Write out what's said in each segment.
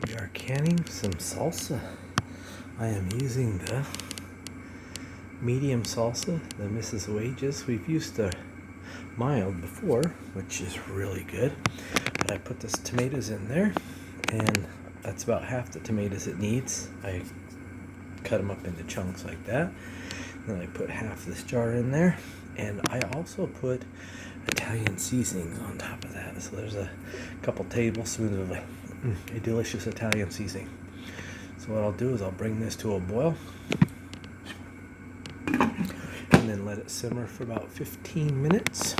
We are canning some salsa. I am using the medium salsa, the Mrs. Wages. We've used the mild before, which is really good. But I put this tomatoes in there, and that's about half the tomatoes it needs. I cut them up into chunks like that. Then I put half this jar in there, and I also put Italian seasonings on top of that. So there's a couple tablespoons of a delicious Italian seasoning. So what I'll do is I'll bring this to a boil and then let it simmer for about 15 minutes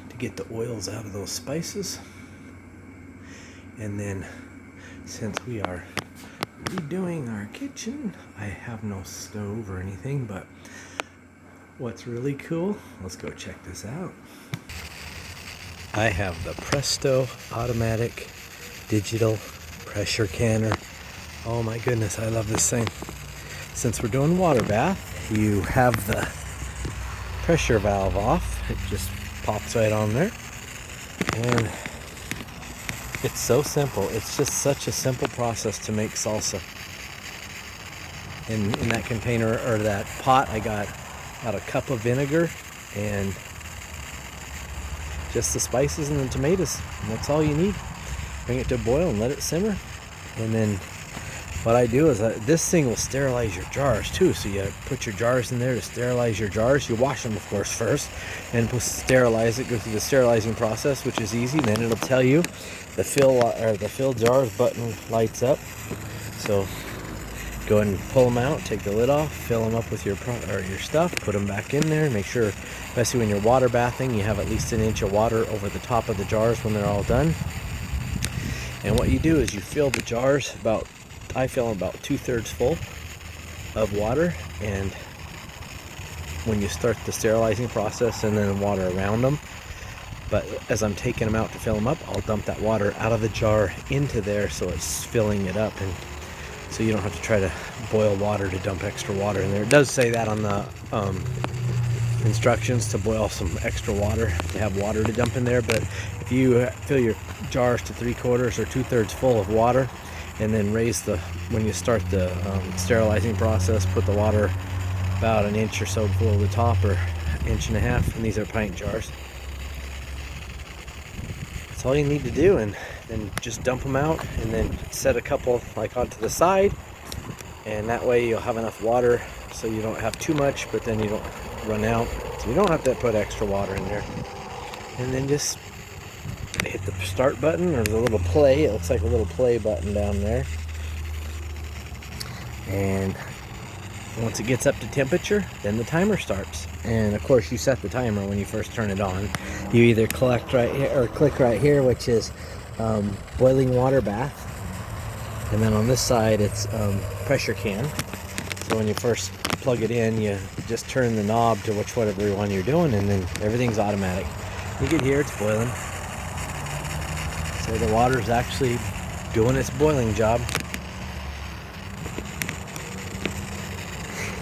to get the oils out of those spices. And then, since we are redoing our kitchen, I have no stove or anything, but what's really cool, let's go check this out. I have the Presto automatic digital pressure canner. Oh my goodness, I love this thing. Since we're doing water bath, you have the pressure valve off. It just pops right on there. And it's so simple. It's just such a simple process to make salsa. In that container, or that pot, I got about a cup of vinegar and just the spices and the tomatoes. And that's all you need. Bring it to a boil and let it simmer. And then what I do is this thing will sterilize your jars too. So you put your jars in there to sterilize your jars. You wash them, of course, first, and sterilize it. Go through the sterilizing process, which is easy. Then it'll tell you the fill jars button lights up. So go ahead and pull them out, take the lid off, fill them up with your stuff, put them back in there. Make sure, especially when you're water bathing, you have at least an inch of water over the top of the jars when they're all done. And what you do is you fill the jars I fill them about 2/3 full of water, and when you start the sterilizing process, and then water around them. But as I'm taking them out to fill them up, I'll dump that water out of the jar into there, so it's filling it up, and so you don't have to try to boil water to dump extra water in there. It does say that on the instructions, to boil some extra water, to have water to dump in there. But if you fill your jars to 3/4 or 2/3 full of water, and then when you start the sterilizing process, put the water about an inch or so below the top, or 1.5 inches, and these are pint jars. That's all you need to do, and then just dump them out, and then set a couple onto the side, and that way you'll have enough water so you don't have too much, but then you don't run out, so you don't have to put extra water in there. And then just hit the start button, or the little play. It looks like a little play button down there, and once it gets up to temperature, then the timer starts. And of course, you set the timer when you first turn it on. You either click right here, which is boiling water bath, and then on this side it's pressure can. So when you first plug it in, you just turn the knob to whatever one you're doing, and then everything's automatic. You get here, it's boiling. So the water's actually doing its boiling job.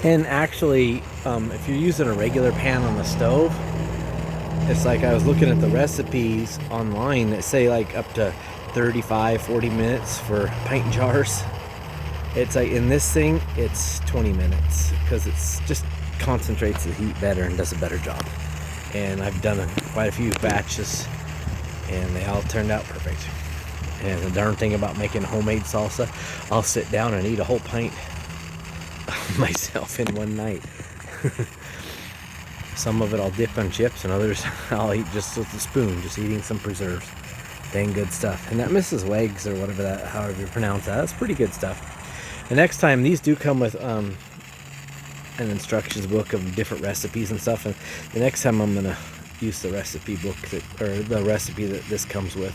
And actually, if you're using a regular pan on the stove, it's like I was looking at the recipes online that say up to 35-40 minutes for pint jars. It's like in this thing, it's 20 minutes, because it's just concentrates the heat better and does a better job. And I've done quite a few batches, and they all turned out perfect. And the darn thing about making homemade salsa, I'll sit down and eat a whole pint myself in one night. Some of it I'll dip on chips, and others I'll eat just with a spoon, just eating some preserves. Dang good stuff. And that Mrs. Wags, or however you pronounce that, that's pretty good stuff. The next time, these do come with an instructions book of different recipes and stuff, and the next time I'm gonna use the recipe book the recipe that this comes with.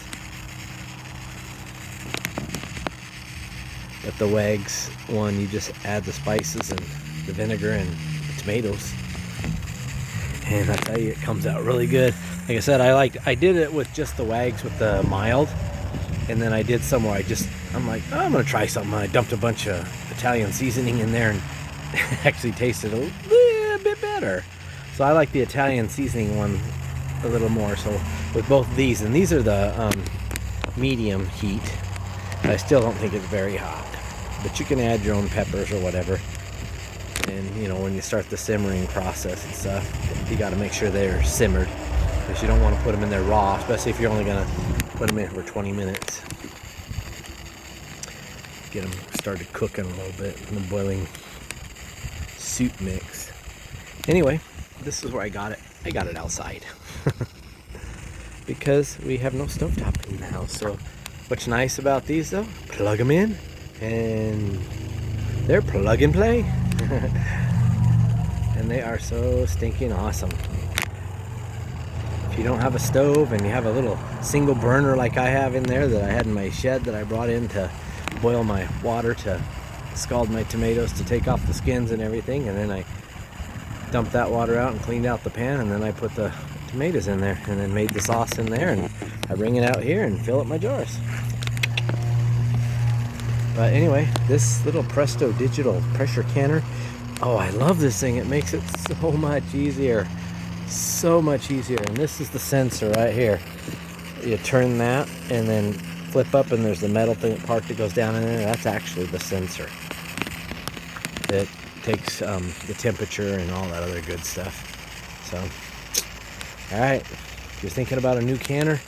But the Wags one, you just add the spices and the vinegar and the tomatoes, and I tell you, it comes out really good. Like I said, I did it with just the Wags with the mild, and then I did some where I'm like, oh, I'm gonna try something. I dumped a bunch of Italian seasoning in there, and actually tasted a little bit better. So I like the Italian seasoning one a little more. So with both of these, and these are the medium heat, I still don't think it's very hot. But you can add your own peppers or whatever. And you know, when you start the simmering process and stuff, you got to make sure they're simmered, because you don't want to put them in there raw, especially if you're only going to put them in for 20 minutes. Get them started cooking a little bit in the boiling soup mix. Anyway, this is where I got it. I got it outside because we have no stovetop in the house. So what's nice about these though, plug them in and they're plug and play. And they are so stinking awesome. If you don't have a stove and you have a little single burner like I have in there that I had in my shed that I brought in to boil my water to scald my tomatoes to take off the skins and everything, and then I dumped that water out and cleaned out the pan, and then I put the tomatoes in there and then made the sauce in there, and I bring it out here and fill up my jars. But anyway, this little Presto Digital Pressure Canner, oh, I love this thing. It makes it so much easier. So much easier. And this is the sensor right here. You turn that and then flip up, and there's the metal part that goes down in there. That's actually the sensor that takes the temperature and all that other good stuff. So, all right, if you're thinking about a new canner,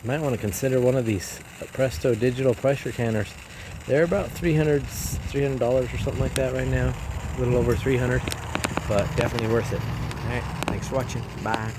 you might want to consider one of these Presto Digital Pressure Canners. They're about $300 or something like that right now. A little over 300, but definitely worth it. All right, thanks for watching. Bye.